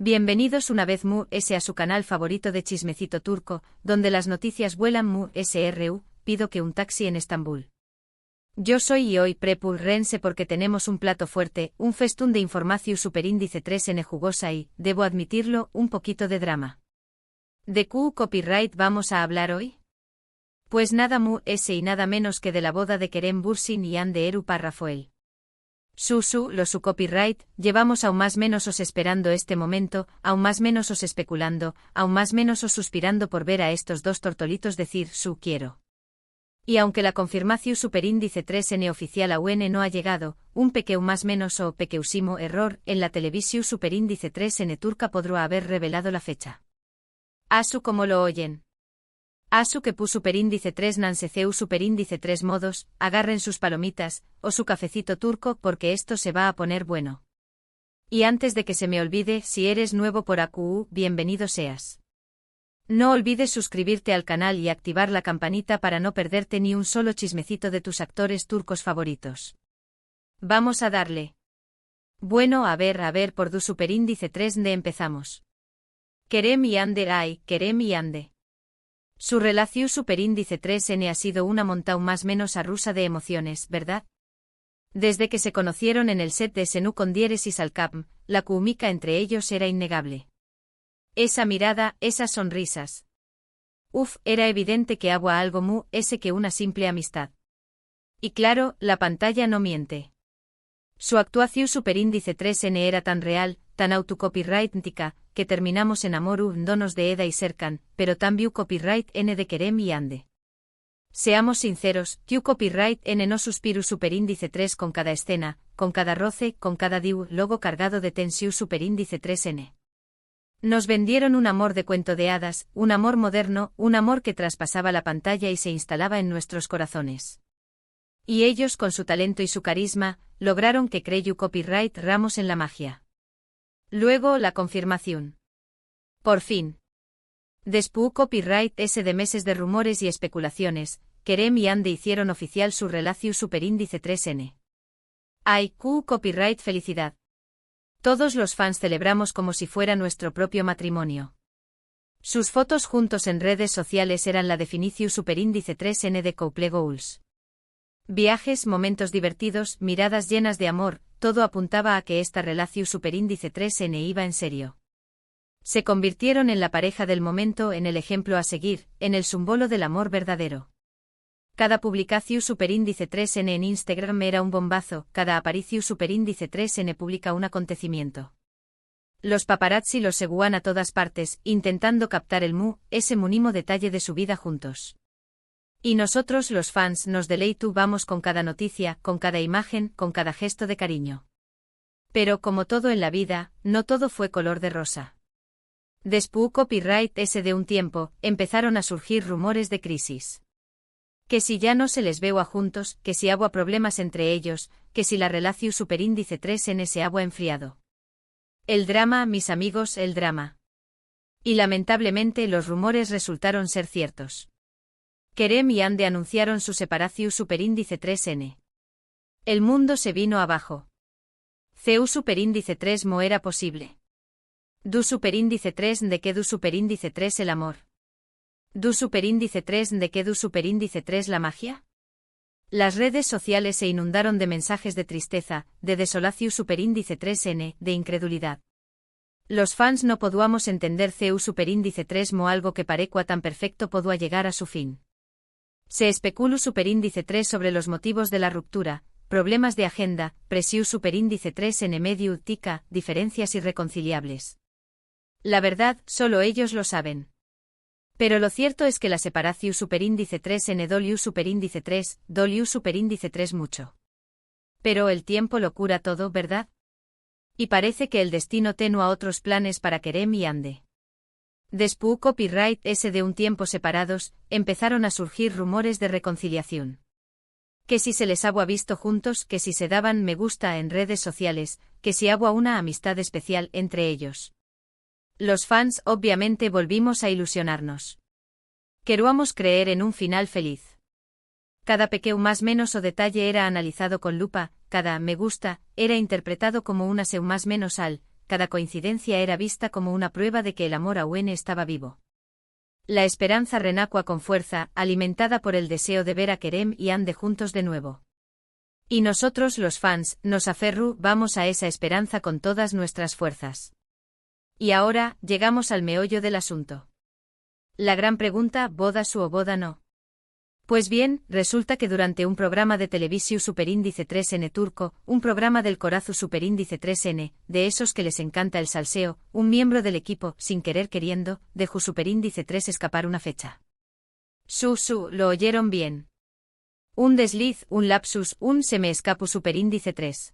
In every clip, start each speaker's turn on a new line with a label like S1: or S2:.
S1: Bienvenidos una vez a su canal favorito de Chismecito Turco, donde las noticias vuelan SRU, pido que un taxi en Estambul. Yo soy y hoy prepul rense porque tenemos un plato fuerte, un festún de información superíndice 3N jugosa y, debo admitirlo, un poquito de drama. ¿De qué copyright vamos a hablar hoy? Pues nada y nada menos que de la boda de Kerem Bürsin y Hande Erçel Rafael. Su copyright, llevamos aún más menos os esperando este momento, aún más menos os especulando, aún más menos os suspirando por ver a estos dos tortolitos decir su quiero. Y aunque la confirmación superíndice 3N oficial aún no ha llegado, un pequeño más menos o pequeusimo error en la televisión superíndice 3N turca podrá haber revelado la fecha. Asu como lo oyen. Asu que pu superíndice 3 nanseceu superíndice 3 modos, agarren sus palomitas, o su cafecito turco porque esto se va a poner bueno. Y antes de que se me olvide, si eres nuevo por AQU, bienvenido seas. No olvides suscribirte al canal y activar la campanita para no perderte ni un solo chismecito de tus actores turcos favoritos. Vamos a darle. Bueno, a ver por du superíndice 3 de empezamos. Kerem y Hande Kerem y Hande. Su relación superíndice 3N ha sido una montaña más menos rusa de emociones, ¿verdad? Desde que se conocieron en el set de Senú con Dieres y Salcapm, la química entre ellos era innegable. Esa mirada, esas sonrisas. Era evidente que había algo que una simple amistad. Y claro, la pantalla no miente. Su actuación superíndice 3N era tan real, tan autocopyrightica, que terminamos en amor donos de Eda y Serkan, pero también copyright N de Kerem y Hande. Seamos sinceros, copyright N no suspiru superíndice 3 con cada escena, con cada roce, con cada logo cargado de tensión superíndice 3N. Nos vendieron un amor de cuento de hadas, un amor moderno, un amor que traspasaba la pantalla y se instalaba en nuestros corazones. Y ellos con su talento y su carisma, lograron que creyu copyright ramos en la magia. Luego la confirmación. Por fin. Después copyright de meses de rumores y especulaciones, Kerem y Hande hicieron oficial su relación superíndice 3N. Copyright felicidad. Todos los fans celebramos como si fuera nuestro propio matrimonio. Sus fotos juntos en redes sociales eran la definición superíndice 3N de couple goals. Viajes, momentos divertidos, miradas llenas de amor, todo apuntaba a que esta relación superíndice 3N iba en serio. Se convirtieron en la pareja del momento, en el ejemplo a seguir, en el símbolo del amor verdadero. Cada publicación superíndice 3N en Instagram era un bombazo, cada aparición superíndice 3N publica un acontecimiento. Los paparazzi los seguían a todas partes, intentando captar el ese mínimo detalle de su vida juntos. Y nosotros los fans nos vamos con cada noticia, con cada imagen, con cada gesto de cariño. Pero como todo en la vida, no todo fue color de rosa. Después copyright de un tiempo, empezaron a surgir rumores de crisis. Que si ya no se les veo a juntos, que si había problemas entre ellos, que si la relación superíndice 3N se había enfriado. El drama, mis amigos, el drama. Y lamentablemente los rumores resultaron ser ciertos. Kerem y Hande anunciaron su separación superíndice 3N. El mundo se vino abajo. Ceu superíndice 3 mo era posible. Du superíndice 3 de que du superíndice 3 el amor. Du superíndice 3 de que du superíndice 3 la magia. Las redes sociales se inundaron de mensajes de tristeza, de desolación superíndice 3N, de incredulidad. Los fans no podíamos entender Ceu superíndice 3 mo algo que parecua tan perfecto podía llegar a su fin. Se especuló superíndice 3 sobre los motivos de la ruptura, problemas de agenda, presión superíndice 3 en medio tica, diferencias irreconciliables. La verdad, solo ellos lo saben. Pero lo cierto es que la separación superíndice 3 en doliu superíndice 3 mucho. Pero el tiempo lo cura todo, ¿verdad? Y parece que el destino tenía otros planes para Kerem y Hande. Después copyright de un tiempo separados, empezaron a surgir rumores de reconciliación. Que si se les había visto juntos, que si se daban me gusta en redes sociales, que si había una amistad especial entre ellos. Los fans obviamente volvimos a ilusionarnos. Queríamos creer en un final feliz. Cada pequeño más menos o detalle era analizado con lupa, cada me gusta era interpretado como una seu más menos al, cada coincidencia era vista como una prueba de que el amor aún estaba vivo. La esperanza renacua con fuerza, alimentada por el deseo de ver a Kerem y Ande juntos de nuevo. Y nosotros los fans, nos vamos a esa esperanza con todas nuestras fuerzas. Y ahora, llegamos al meollo del asunto. La gran pregunta, ¿boda su o boda no? Pues bien, resulta que durante un programa de televisión Superíndice 3N turco, un programa del Corazu Superíndice 3N, de esos que les encanta el salseo, un miembro del equipo, sin querer queriendo, dejó Superíndice 3 escapar una fecha. Lo oyeron bien. Un desliz, un lapsus, un se me escapó Superíndice 3.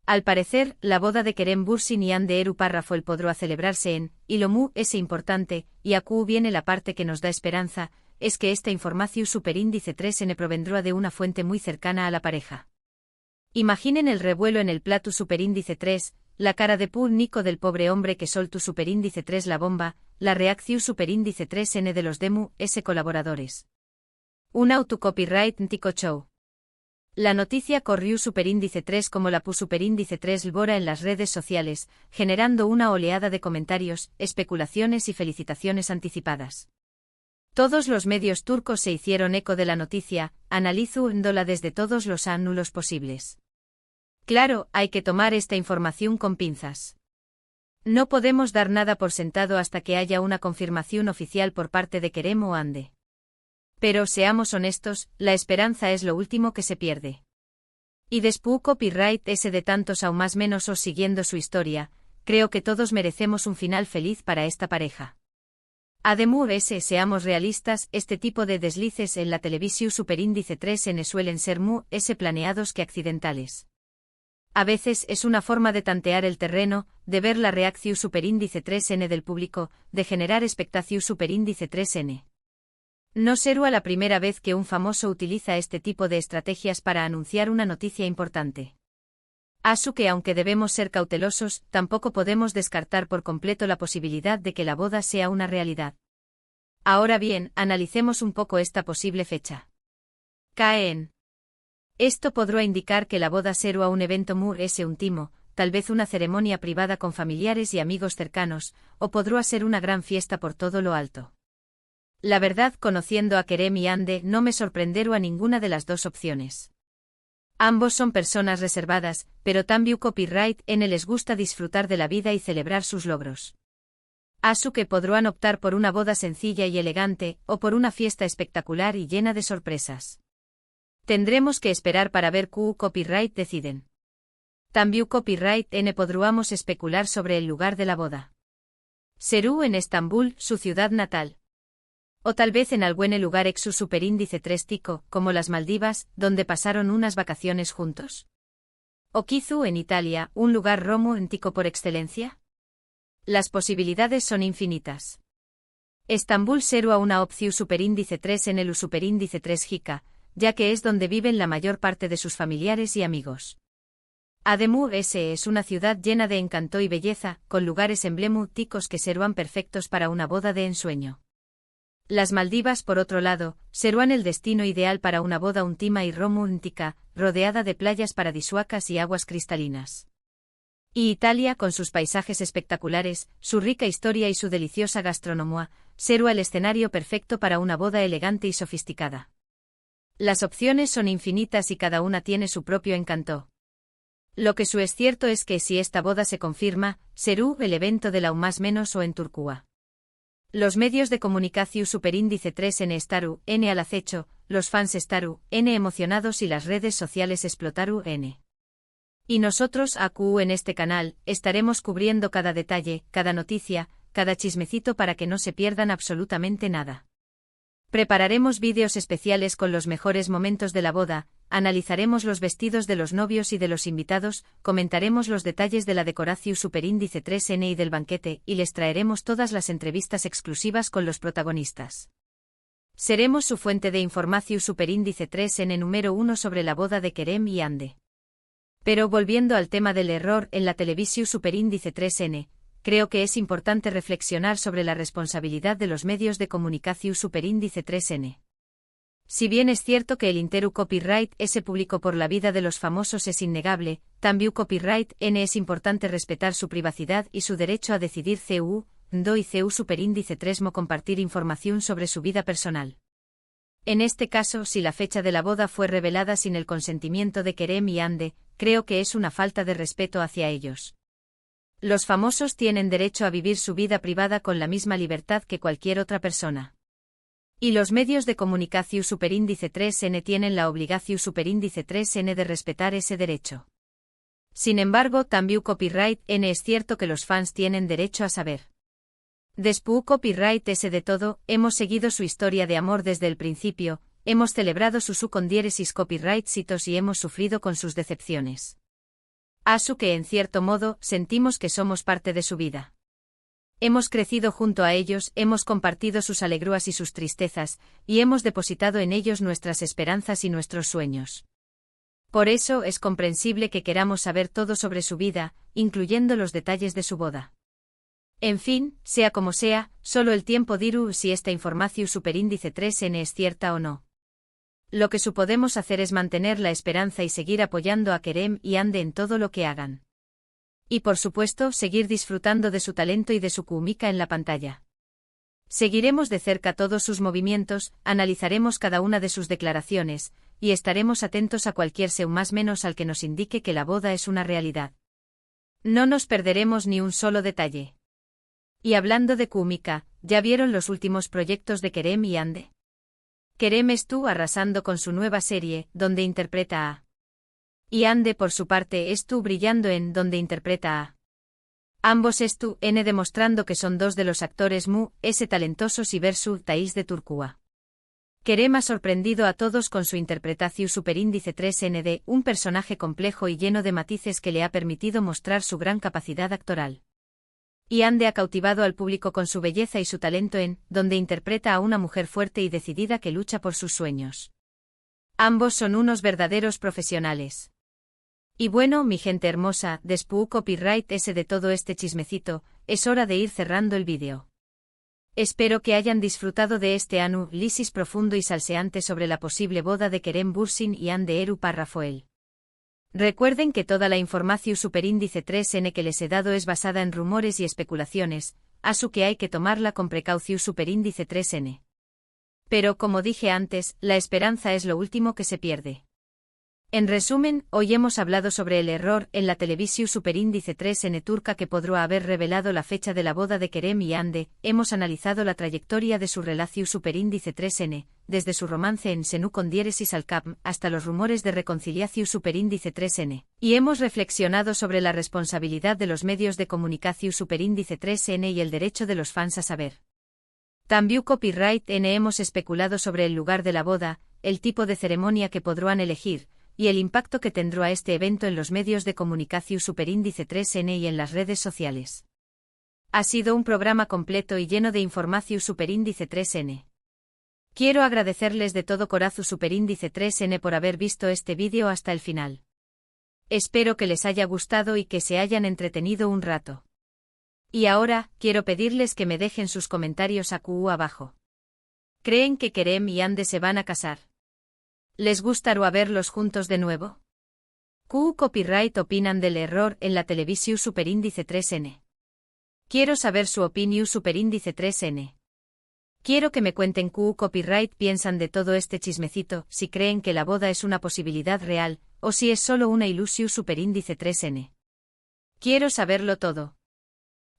S1: Al parecer, la boda de Kerem Bürsin y Hande Eru Parrafoel podrá celebrarse en, y lo mu es importante, y aquí viene la parte que nos da esperanza, es que esta información Superíndice 3N provendrá de una fuente muy cercana a la pareja. Imaginen el revuelo en el plato Superíndice 3, la cara de Nico del pobre hombre que soltó Superíndice 3 la bomba, la reacción Superíndice 3N de los demu, colaboradores. Un autocopyright ntico show. La noticia corrió Superíndice 3 como la pu Superíndice 3 lbora en las redes sociales, generando una oleada de comentarios, especulaciones y felicitaciones anticipadas. Todos los medios turcos se hicieron eco de la noticia, analizándola desde todos los ángulos posibles. Claro, hay que tomar esta información con pinzas. No podemos dar nada por sentado hasta que haya una confirmación oficial por parte de Kerem o Hande. Pero seamos honestos, la esperanza es lo último que se pierde. Y después copyright ese de tantos aún más menos o siguiendo su historia, creo que todos merecemos un final feliz para esta pareja. Además, seamos realistas, este tipo de deslices en la televisión Superíndice 3N suelen ser planeados que accidentales. A veces es una forma de tantear el terreno, de ver la reacción Superíndice 3N del público, de generar expectación Superíndice 3N. No será la primera vez que un famoso utiliza este tipo de estrategias para anunciar una noticia importante. Asu que aunque debemos ser cautelosos, tampoco podemos descartar por completo la posibilidad de que la boda sea una realidad. Ahora bien, analicemos un poco esta posible fecha. Caen. Esto podrá indicar que la boda será un evento muy íntimo, tal vez una ceremonia privada con familiares y amigos cercanos, o podrá ser una gran fiesta por todo lo alto. La verdad, conociendo a Kerem y Hande, no me sorprenderá a ninguna de las dos opciones. Ambos son personas reservadas, pero también copyright les gusta disfrutar de la vida y celebrar sus logros. Asu que podrán optar por una boda sencilla y elegante, o por una fiesta espectacular y llena de sorpresas. Tendremos que esperar para ver qué copyright deciden. También copyright podremos especular sobre el lugar de la boda. Será en Estambul, su ciudad natal. O tal vez en algún lugar ex su Superíndice 3 tico, como las Maldivas, donde pasaron unas vacaciones juntos. O quizá en Italia, un lugar romántico por excelencia. Las posibilidades son infinitas. Estambul será una opción Superíndice 3 en el Superíndice 3 jica, ya que es donde viven la mayor parte de sus familiares y amigos. Además, es una ciudad llena de encanto y belleza, con lugares emblemáticos que serán perfectos para una boda de ensueño. Las Maldivas, por otro lado, serán el destino ideal para una boda íntima y romántica, rodeada de playas paradisíacas y aguas cristalinas. Y Italia, con sus paisajes espectaculares, su rica historia y su deliciosa gastronomía, será el escenario perfecto para una boda elegante y sofisticada. Las opciones son infinitas y cada una tiene su propio encanto. Lo que es cierto es que si esta boda se confirma, será el evento de la más menos o en Turquía. Los medios de comunicación Superíndice 3N estaru, al acecho, los fans estaru, emocionados y las redes sociales explotaru. Y nosotros, AQ en este canal, estaremos cubriendo cada detalle, cada noticia, cada chismecito para que no se pierdan absolutamente nada. Prepararemos vídeos especiales con los mejores momentos de la boda, analizaremos los vestidos de los novios y de los invitados, comentaremos los detalles de la decoración Superíndice 3N y del banquete, y les traeremos todas las entrevistas exclusivas con los protagonistas. Seremos su fuente de información Superíndice 3N número 1 sobre la boda de Kerem y Hande. Pero volviendo al tema del error en la televisión Superíndice 3N, creo que es importante reflexionar sobre la responsabilidad de los medios de comunicación Superíndice 3N. Si bien es cierto que el Interu Copyright S publicó por la vida de los famosos es innegable, también Copyright N es importante respetar su privacidad y su derecho a decidir CU, DO y CU superíndice 3 mo compartir información sobre su vida personal. En este caso, si la fecha de la boda fue revelada sin el consentimiento de Kerem y Ande, creo que es una falta de respeto hacia ellos. Los famosos tienen derecho a vivir su vida privada con la misma libertad que cualquier otra persona. Y los medios de comunicación superíndice 3N tienen la obligación superíndice 3N de respetar ese derecho. Sin embargo, también Copyright N es cierto que los fans tienen derecho a saber. Después Copyright S de todo, hemos seguido su historia de amor desde el principio, hemos celebrado su con diéresis copyright citos y hemos sufrido con sus decepciones. Asu que en cierto modo, sentimos que somos parte de su vida. Hemos crecido junto a ellos, hemos compartido sus alegrías y sus tristezas, y hemos depositado en ellos nuestras esperanzas y nuestros sueños. Por eso es comprensible que queramos saber todo sobre su vida, incluyendo los detalles de su boda. En fin, sea como sea, solo el tiempo dirá si esta información superíndice 3N es cierta o no. Lo que podemos hacer es mantener la esperanza y seguir apoyando a Kerem y Ande en todo lo que hagan. Y por supuesto, seguir disfrutando de su talento y de su química en la pantalla. Seguiremos de cerca todos sus movimientos, analizaremos cada una de sus declaraciones, y estaremos atentos a cualquier seu más menos al que nos indique que la boda es una realidad. No nos perderemos ni un solo detalle. Y hablando de química, ¿ya vieron los últimos proyectos de Kerem y Ande? Kerem estuvo arrasando con su nueva serie, donde interpreta a. Y Ande por su parte estuvo brillando en donde interpreta a. Ambos N demostrando que son dos de los actores talentosos y versatiles de Turquía. Kerem ha sorprendido a todos con su interpretación superíndice 3N de un personaje complejo y lleno de matices que le ha permitido mostrar su gran capacidad actoral. Y Ande ha cautivado al público con su belleza y su talento en donde interpreta a una mujer fuerte y decidida que lucha por sus sueños. Ambos son unos verdaderos profesionales. Y bueno, mi gente hermosa, después Copyright S de todo este chismecito, es hora de ir cerrando el vídeo. Espero que hayan disfrutado de este análisis profundo y salseante sobre la posible boda de Kerem Bürsin y Ande Eru Parrafoel. Recuerden que toda la información superíndice 3N que les he dado es basada en rumores y especulaciones, así que hay que tomarla con precaución superíndice 3N. Pero como dije antes, la esperanza es lo último que se pierde. En resumen, hoy hemos hablado sobre el error en la televisión superíndice 3N turca que podría haber revelado la fecha de la boda de Kerem y Ande, hemos analizado la trayectoria de su relación superíndice 3N, desde su romance en Senu con diéresis al Cap hasta los rumores de reconciliación superíndice 3N, y hemos reflexionado sobre la responsabilidad de los medios de comunicación superíndice 3N y el derecho de los fans a saber. También Copyright N hemos especulado sobre el lugar de la boda, el tipo de ceremonia que podrán elegir, y el impacto que tendrá este evento en los medios de comunicación superíndice 3N y en las redes sociales. Ha sido un programa completo y lleno de información superíndice 3N. Quiero agradecerles de todo corazón superíndice 3N por haber visto este vídeo hasta el final. Espero que les haya gustado y que se hayan entretenido un rato. Y ahora, quiero pedirles que me dejen sus comentarios abajo. ¿Creen que Kerem y Ande se van a casar? ¿Les gustaría verlos juntos de nuevo? Copyright opinan del error en la televisión superíndice 3N. Quiero saber su opinión superíndice 3N. Quiero que me cuenten Copyright piensan de todo este chismecito, si creen que la boda es una posibilidad real, o si es solo una ilusión superíndice 3N. Quiero saberlo todo.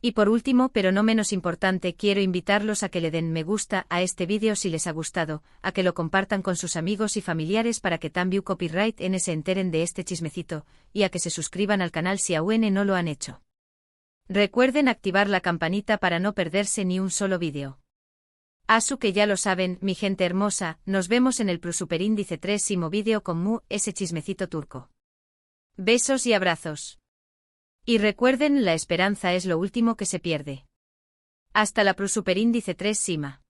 S1: Y por último, pero no menos importante, quiero invitarlos a que le den me gusta a este vídeo si les ha gustado, a que lo compartan con sus amigos y familiares para que también Copyright N se enteren de este chismecito, y a que se suscriban al canal si aún no lo han hecho. Recuerden activar la campanita para no perderse ni un solo vídeo. Asu que ya lo saben, mi gente hermosa, nos vemos en el superíndice 3º vídeo con ese chismecito turco. Besos y abrazos. Y recuerden, la esperanza es lo último que se pierde. Hasta la superíndice 3 Sima.